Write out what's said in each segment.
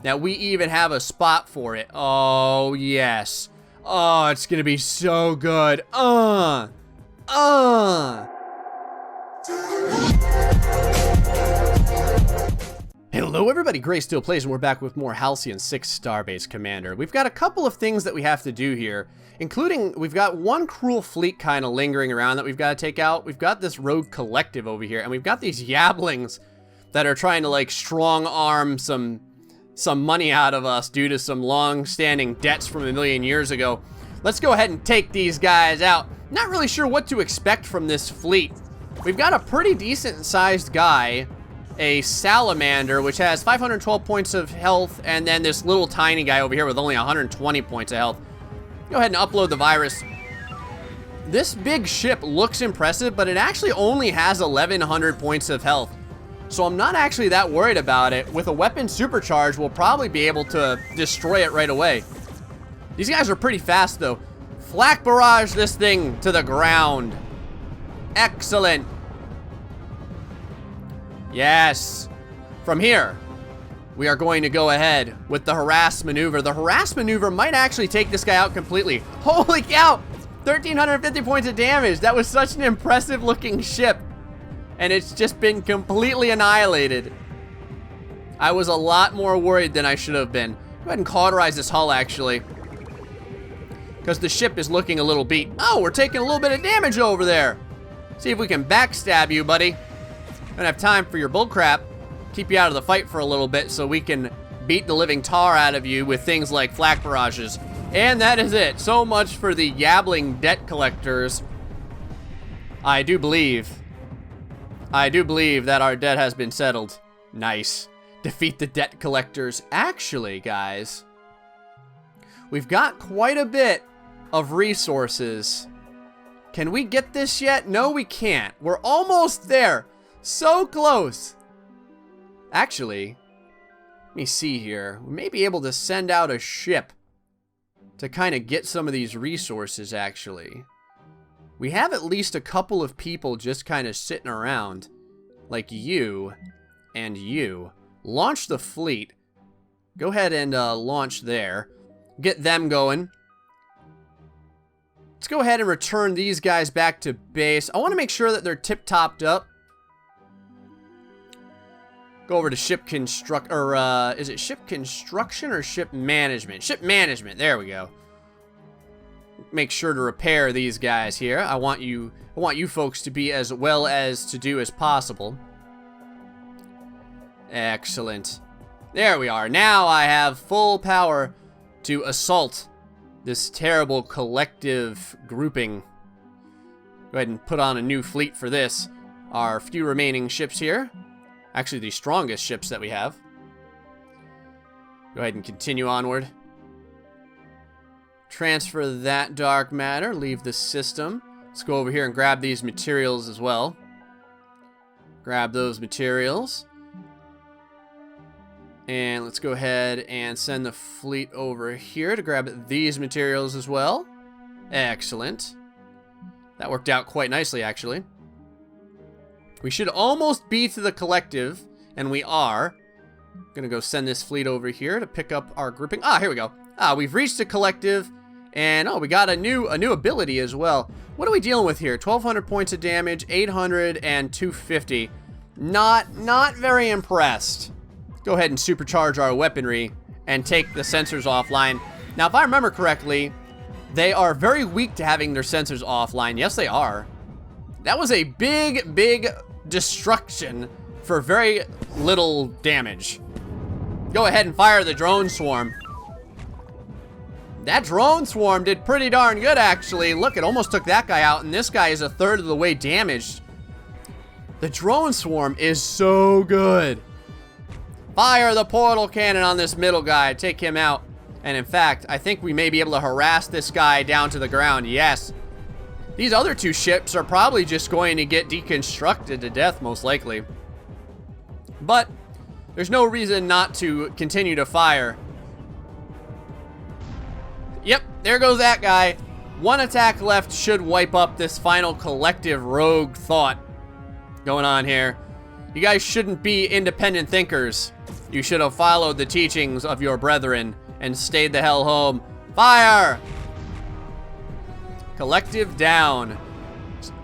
that we even have a spot for it. Oh, yes. Oh, it's gonna be so good. Hello everybody, GrayStillPlays, and we're back with more Halcyon 6 Starbase Commander. We've got a couple of things that we have to do here, including we've got one Chruul fleet kind of lingering around that we've got to take out. We've got this rogue collective over here, and we've got these yablings that are trying to like strong arm some money out of us due to some long-standing debts from a million years ago. Let's go ahead and take these guys out. Not really sure what to expect from this fleet. We've got a pretty decent-sized guy, a salamander, which has 512 points of health, and then this little tiny guy over here with only 120 points of health. Go ahead and upload the virus. This big ship looks impressive, but it actually only has 1,100 points of health. So I'm not actually that worried about it. With a weapon supercharge, we'll probably be able to destroy it right away. These guys are pretty fast, though. Flak barrage this thing to the ground. Excellent. Yes. From here, we are going to go ahead with the harass maneuver. The harass maneuver might actually take this guy out completely. Holy cow! 1,350 points of damage. That was such an impressive looking ship. And it's just been completely annihilated. I was a lot more worried than I should have been. Go ahead and cauterize this hull, actually, because the ship is looking a little beat. Oh, we're taking a little bit of damage over there. See if we can backstab you, buddy. Don't have time for your bullcrap. Keep you out of the fight for a little bit so we can beat the living tar out of you with things like flak barrages. And that is it. So much for the yabbling debt collectors. I do believe that our debt has been settled. Nice. Defeat the debt collectors. Actually, guys, we've got quite a bit of resources. Can we get this yet? No, we can't. We're almost there. So close. Actually, let me see here. We may be able to send out a ship to kind of get some of these resources, actually. We have at least a couple of people just kind of sitting around, like you and you. Launch the fleet. Go ahead and launch there. Get them going. Let's go ahead and return these guys back to base. I want to make sure that they're tip-topped up. Go over to ship construct, or is it ship construction or ship management? Ship management, there we go. Make sure to repair these guys here. I want you folks to be as well as to do as possible. Excellent. There we are. Now I have full power to assault this terrible collective grouping. Go ahead and put on a new fleet for this. Our few remaining ships here. Actually, the strongest ships that we have. Go ahead and continue onward. Transfer that dark matter. Leave the system. Let's go over here and grab these materials as well. Grab those materials. And let's go ahead and send the fleet over here to grab these materials as well. Excellent. That worked out quite nicely, actually. We should almost be to the collective, and we are. Gonna go send this fleet over here to pick up our grouping. Ah, here we go. Ah, we've reached the collective, and oh, we got a new ability as well. What are we dealing with here? 1,200 points of damage, 800 and 250. Not very impressed. Go ahead and supercharge our weaponry and take the sensors offline. Now, if I remember correctly, they are very weak to having their sensors offline. Yes, they are. That was a big destruction for very little damage. Go ahead and fire the drone swarm. That drone swarm did pretty darn good, actually. Look, it almost took that guy out, and this guy is a third of the way damaged. The drone swarm is so good. Fire the portal cannon on this middle guy. Take him out. And in fact, I think we may be able to harass this guy down to the ground. Yes. These other two ships are probably just going to get deconstructed to death, most likely. But there's no reason not to continue to fire. Yep, there goes that guy. One attack left should wipe up this final collective rogue thought going on here. You guys shouldn't be independent thinkers. You should have followed the teachings of your brethren and stayed the hell home. Fire! Collective down.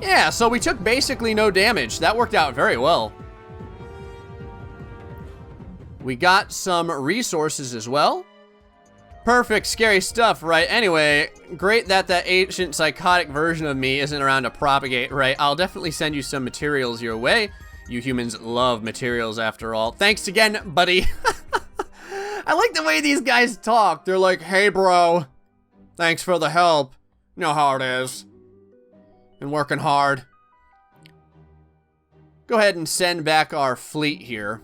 Yeah, so we took basically no damage. That worked out very well. We got some resources as well. Perfect, scary stuff, right? Anyway, great that that ancient psychotic version of me isn't around to propagate, right? I'll definitely send you some materials your way. You humans love materials after all. Thanks again, buddy. I like the way these guys talk. They're like, hey, bro. Thanks for the help. You know how it is. Been working hard. Go ahead and send back our fleet here.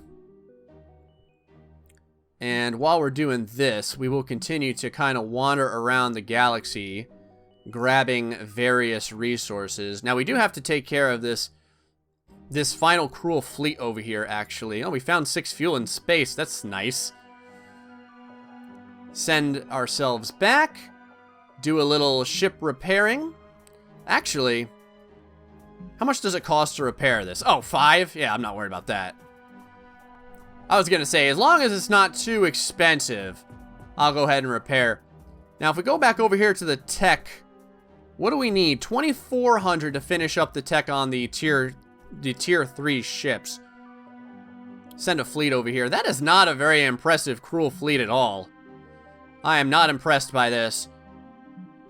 And while we're doing this, we will continue to kind of wander around the galaxy, grabbing various resources. Now, we do have to take care of this final Chruul fleet over here, actually. Oh, we found 6 fuel in space. That's nice. Send ourselves back. Do a little ship repairing. Actually, how much does it cost to repair this? Oh, 5? Yeah, I'm not worried about that. I was going to say, as long as it's not too expensive, I'll go ahead and repair. Now, if we go back over here to the tech, what do we need? 2,400 to finish up the tech on the tier 3 ships. Send a fleet over here. That is not a very impressive Chruul fleet at all. I am not impressed by this.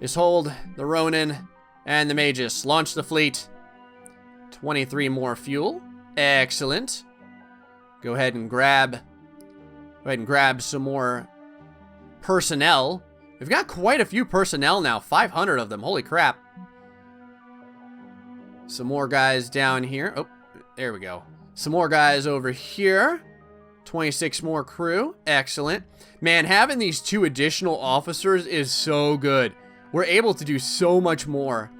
Just hold the Ronin and the Magus. Launch the fleet. 23 more fuel. Excellent. Go ahead and grab some more personnel. We've got quite a few personnel now. 500 of them. Holy crap. Some more guys down here. Oh, there we go. Some more guys over here. 26 more crew. Excellent. Man, having these 2 additional officers is so good. We're able to do so much more.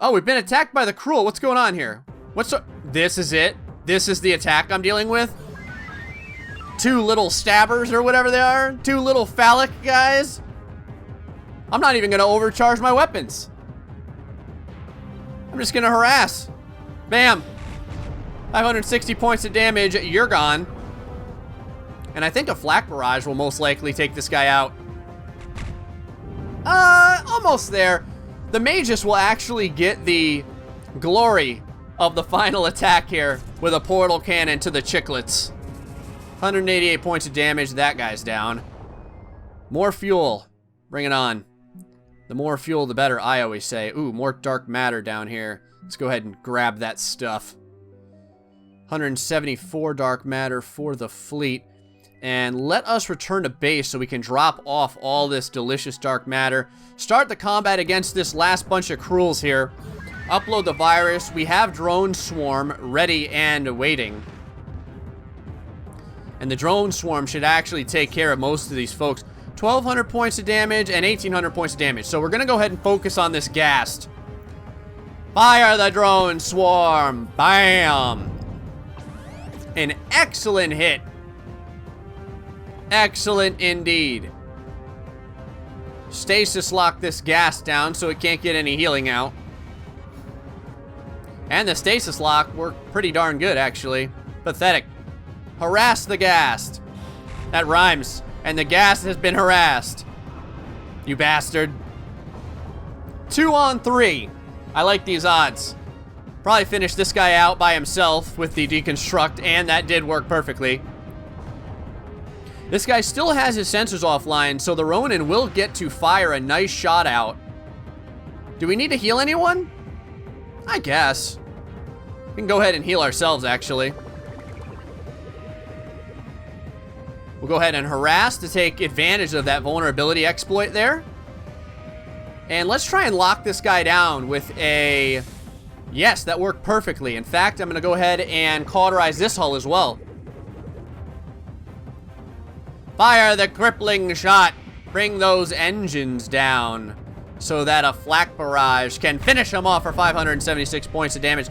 Oh, we've been attacked by the Chruul. What's going on here? This is it? This is the attack I'm dealing with? 2 little stabbers or whatever they are? 2 little phallic guys? I'm not even gonna overcharge my weapons. I'm just gonna harass. Bam. 560 points of damage. You're gone. And I think a flak barrage will most likely take this guy out. Almost there. The Magus will actually get the glory of the final attack here with a portal cannon to the chicklets. 188 points of damage. That guy's down. More fuel. Bring it on. The more fuel, the better, I always say. Ooh, more dark matter down here. Let's go ahead and grab that stuff. 174 dark matter for the fleet. And let us return to base so we can drop off all this delicious dark matter. Start the combat against this last bunch of Chruuls here. Upload the virus. We have drone swarm ready and waiting. And the drone swarm should actually take care of most of these folks. 1,200 points of damage and 1,800 points of damage. So we're going to go ahead and focus on this ghast. Fire the drone swarm. Bam. An excellent hit. Excellent indeed. Stasis lock this ghast down so it can't get any healing out. And the stasis lock worked pretty darn good, actually. Pathetic. Harass the ghast. That rhymes. And the ghast has been harassed. You bastard. 2 on 3. I like these odds. Probably finish this guy out by himself with the deconstruct, and that did work perfectly. This guy still has his sensors offline, so the Ronin will get to fire a nice shot out. Do we need to heal anyone? I guess. We can go ahead and heal ourselves, actually. We'll go ahead and harass to take advantage of that vulnerability exploit there. And let's try and lock this guy down with a... Yes, that worked perfectly. In fact, I'm going to go ahead and cauterize this hull as well. Fire the crippling shot. Bring those engines down so that a flak barrage can finish them off for 576 points of damage.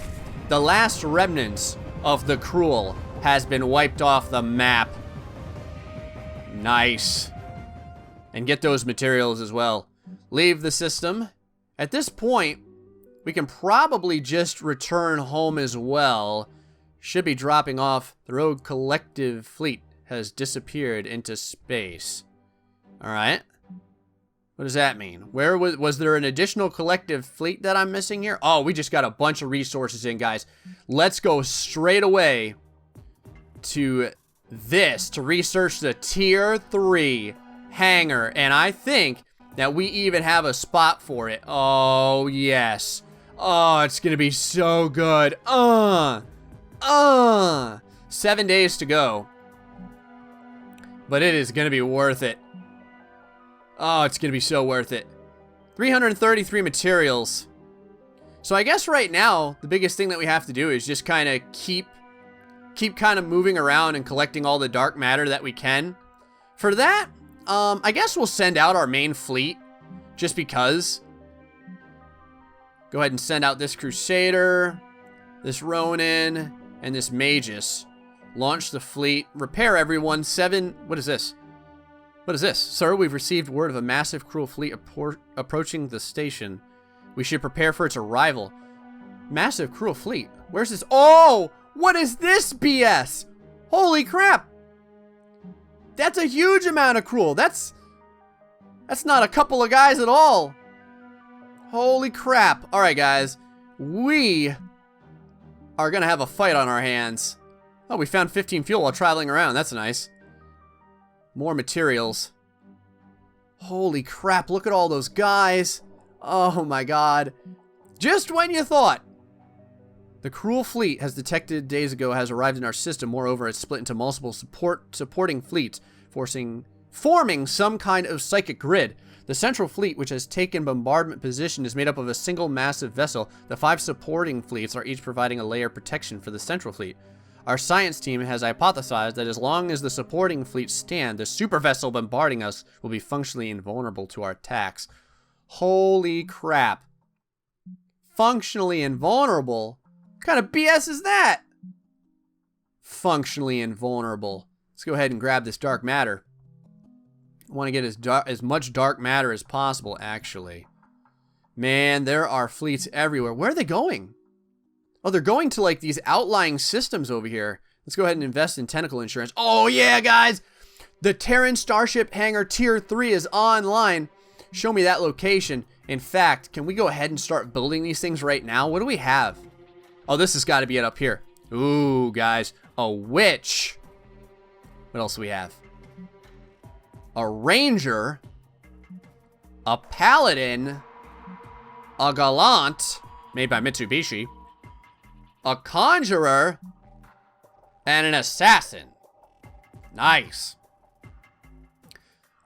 The last remnants of the Chruul has been wiped off the map. Nice. And get those materials as well. Leave the system. At this point, we can probably just return home as well. Should be dropping off the rogue collective fleet has disappeared into space. Alright. What does that mean? Where was there an additional collective fleet that I'm missing here? Oh, we just got a bunch of resources in, guys. Let's go straight away to this to research the Tier 3 hangar. And I think that we even have a spot for it. Oh, yes. Oh, it's gonna be so good. 7 days to go. But it is gonna be worth it. Oh, it's gonna be so worth it. 333 materials. So I guess right now, the biggest thing that we have to do is just kind of keep kind of moving around and collecting all the dark matter that we can. For that, I guess we'll send out our main fleet, just because. Go ahead and send out this Crusader, this Ronin, and this Magus. Launch the fleet. Repair everyone. What is this? What is this? Sir, we've received word of a massive Chruul fleet approaching the station. We should prepare for its arrival. Massive Chruul fleet? Where's this? Oh! What is this BS? Holy crap! That's a huge amount of Chruul. That's not a couple of guys at all. Holy crap. Alright, guys. We are gonna have a fight on our hands. Oh, we found 15 fuel while traveling around. That's nice. More materials. Holy crap, look at all those guys. Oh my god. Just when you thought. The Chruul fleet, as detected days ago, has arrived in our system. Moreover, it's split into multiple supporting fleets, forming some kind of psychic grid. The central fleet, which has taken bombardment position, is made up of a single massive vessel. The 5 supporting fleets are each providing a layer of protection for the central fleet. Our science team has hypothesized that as long as the supporting fleets stand, the super vessel bombarding us will be functionally invulnerable to our attacks. Holy crap. Functionally invulnerable? What kind of BS is that? Functionally invulnerable. Let's go ahead and grab this dark matter. I want to get as much dark matter as possible, actually. Man, there are fleets everywhere. Where are they going? Oh, they're going to, like, these outlying systems over here. Let's go ahead and invest in tentacle insurance. Oh, yeah, guys! The Terran Starship Hangar Tier 3 is online. Show me that location. In fact, can we go ahead and start building these things right now? What do we have? Oh, this has got to be it up here. Ooh, guys. A witch. What else do we have? A ranger. A paladin. A gallant. Made by Mitsubishi. A conjurer. And an assassin. Nice.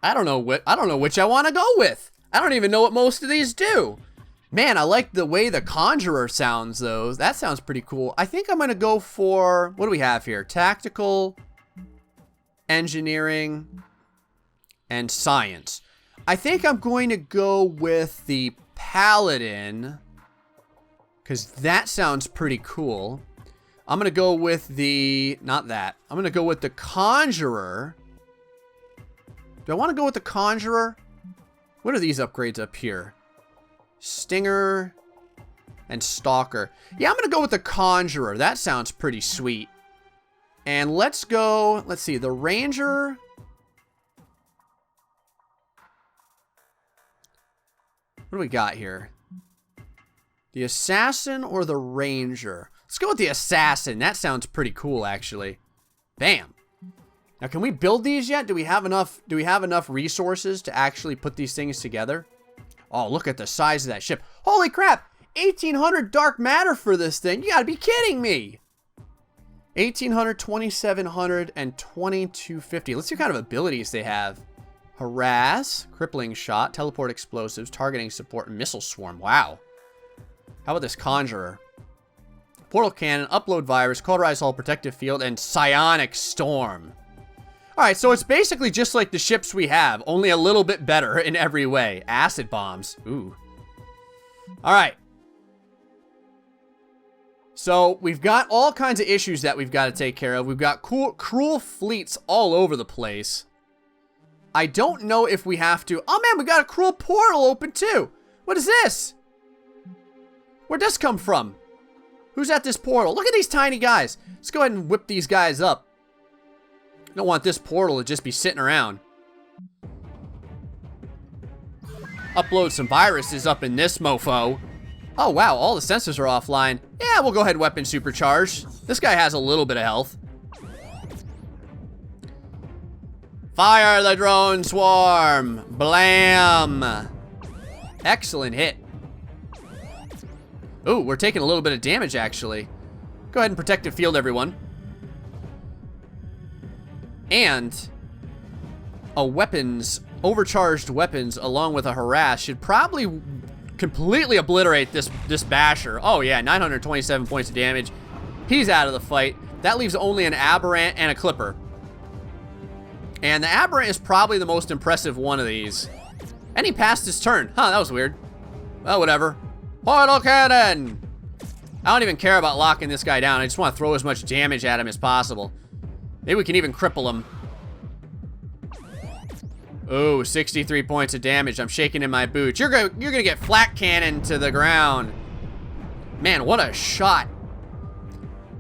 I don't know which I want to go with. I don't even know what most of these do. Man, I like the way the conjurer sounds, though. That sounds pretty cool. I think I'm going to go for... What do we have here? Tactical, engineering, and science. I think I'm going to go with the paladin, because that sounds pretty cool. I'm going to go with the... Not that. I'm going to go with the conjurer. Do I want to go with the conjurer? What are these upgrades up here? Stinger and Stalker. Yeah, I'm going to go with the Conjurer. That sounds pretty sweet. And let's go, let's see, the Ranger. What do we got here? The Assassin or the Ranger? Let's go with the Assassin. That sounds pretty cool, actually. Bam. Now, can we build these yet? Do we have enough resources to actually put these things together? Oh, look at the size of that ship. Holy crap! 1,800 dark matter for this thing. You gotta be kidding me! 1,800, 2,700, and 2,250. Let's see what kind of abilities they have. Harass, crippling shot, teleport explosives, targeting support, and missile swarm. Wow. How about this Conjurer? Portal cannon, upload virus, cauterize hull, protective field, and psionic storm. Alright, so it's basically just like the ships we have, only a little bit better in every way. Acid bombs. Ooh. Alright. So, we've got all kinds of issues that we've got to take care of. We've got Chruul fleets all over the place. I don't know if we have to... Oh man, we got a Chruul portal open too! What is this? Where'd this come from? Who's at this portal? Look at these tiny guys. Let's go ahead and whip these guys up. Don't want this portal to just be sitting around. Upload some viruses up in this mofo. Oh wow, all the sensors are offline. Yeah, we'll go ahead and weapon supercharge. This guy has a little bit of health. Fire the drone swarm. Blam. Excellent hit. Ooh, we're taking a little bit of damage actually. Go ahead and protective field everyone. And overcharged weapons along with a harass should probably completely obliterate this basher. Oh yeah, 927 points of damage. He's out of the fight. That leaves only an aberrant and a clipper. And the aberrant is probably the most impressive one of these. And he passed his turn. Huh, that was weird. Well, whatever. Portal cannon! I don't even care about locking this guy down. I just want to throw as much damage at him as possible. Maybe we can even cripple him. Ooh, 63 points of damage. I'm shaking in my boots. You're gonna get flat cannon to the ground. Man, what a shot.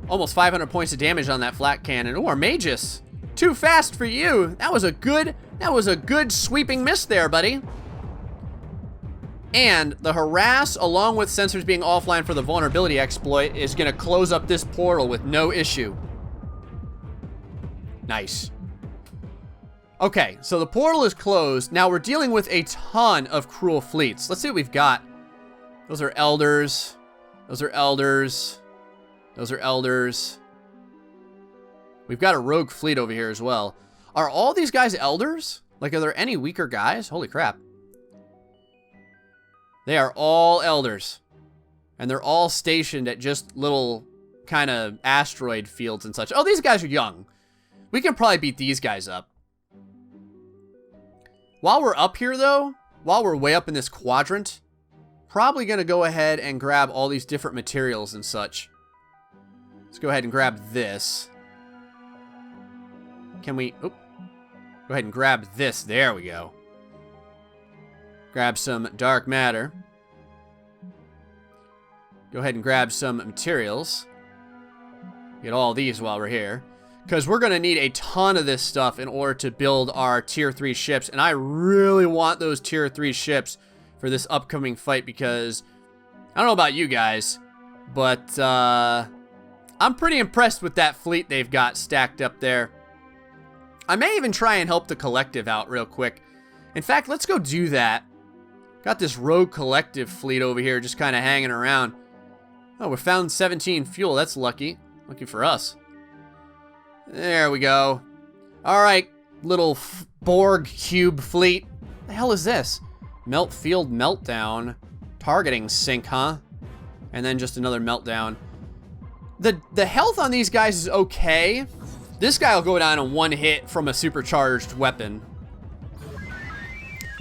Almost 500 points of damage on that flat cannon. Ooh, our Magus. Too fast for you. That was a good sweeping miss there, buddy. And the harass, along with sensors being offline for the vulnerability exploit, is gonna close up this portal with no issue. Nice. Okay, so the portal is closed. Now we're dealing with a ton of Chruul fleets. Let's see what we've got. Those are elders. Those are elders. Those are elders. We've got a rogue fleet over here as well. Are all these guys elders? Like, are there any weaker guys? Holy crap. They are all elders. And they're all stationed at just little kind of asteroid fields and such. Oh, these guys are young. We can probably beat these guys up. While we're up here, though, while we're way up in this quadrant, probably going to go ahead and grab all these different materials and such. Let's go ahead and grab this. Can we... Oh, go ahead and grab this. There we go. Grab some dark matter. Go ahead and grab some materials. Get all these while we're here. Because we're going to need a ton of this stuff in order to build our tier 3 ships. And I really want those tier 3 ships for this upcoming fight because I don't know about you guys, but I'm pretty impressed with that fleet they've got stacked up there. I may even try and help the collective out real quick. In fact, let's go do that. Got this rogue collective fleet over here just kind of hanging around. Oh, we found 17 fuel. That's lucky. Lucky for us. There we go. All right, little Borg cube fleet. The hell is this? Melt field meltdown. Targeting sync, huh? And then just another meltdown. The health on these guys is okay. This guy will go down in one hit from a supercharged weapon.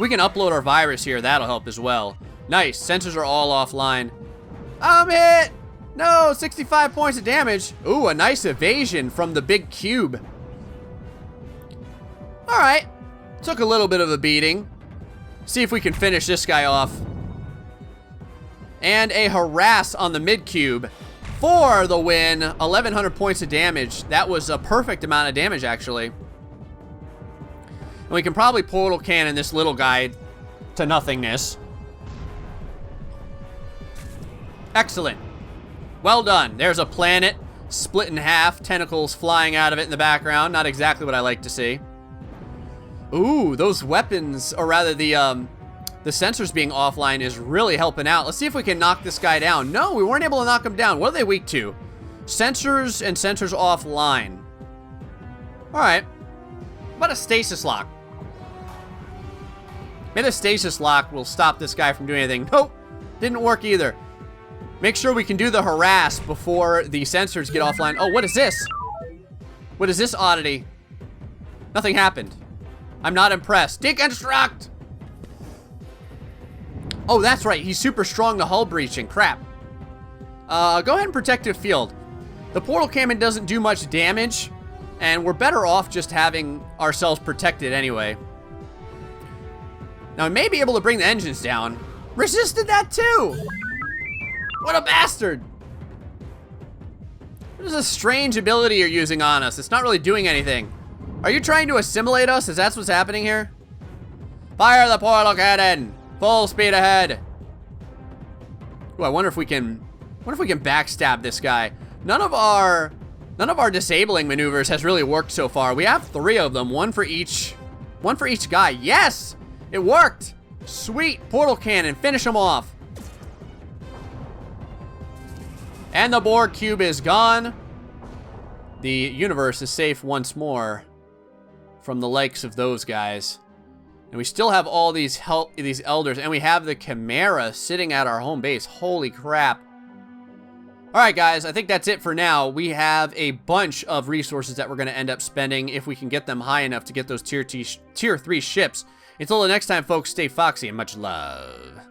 We can upload our virus here. That'll help as well. Nice. Sensors are all offline. I'm hit. No, 65 points of damage. Ooh, a nice evasion from the big cube. All right. Took a little bit of a beating. See if we can finish this guy off. And a harass on the mid cube for the win. 1,100 points of damage. That was a perfect amount of damage, actually. And we can probably portal cannon this little guy to nothingness. Excellent. Well done. There's a planet split in half, tentacles flying out of it in the background. Not exactly what I like to see. Ooh, those weapons, or rather the sensors being offline is really helping out. Let's see if we can knock this guy down. No, we weren't able to knock him down. What are they weak to? Sensors and sensors offline. All right. What about a stasis lock? Maybe the stasis lock will stop this guy from doing anything. Nope, didn't work either. Make sure we can do the harass before the sensors get offline. Oh, what is this? What is this oddity? Nothing happened. I'm not impressed. Deconstruct! Oh, that's right. He's super strong to hull breaching. Crap. Go ahead and protective field. The portal cannon doesn't do much damage, and we're better off just having ourselves protected anyway. Now, I may be able to bring the engines down. Resisted that too! What a bastard! What is this strange ability you're using on us? It's not really doing anything. Are you trying to assimilate us? Is that what's happening here? Fire the portal cannon! Full speed ahead! Ooh, I wonder if we can backstab this guy. None of our disabling maneuvers has really worked so far. We have 3 of them, one for each guy. Yes! It worked! Sweet! Portal cannon, finish him off. And the Borg cube is gone. The universe is safe once more from the likes of those guys. And we still have all these elders, and we have the Chimera sitting at our home base. Holy crap. Alright guys, I think that's it for now. We have a bunch of resources that we're going to end up spending if we can get them high enough to get those tier 3 ships. Until the next time, folks, stay foxy and much love.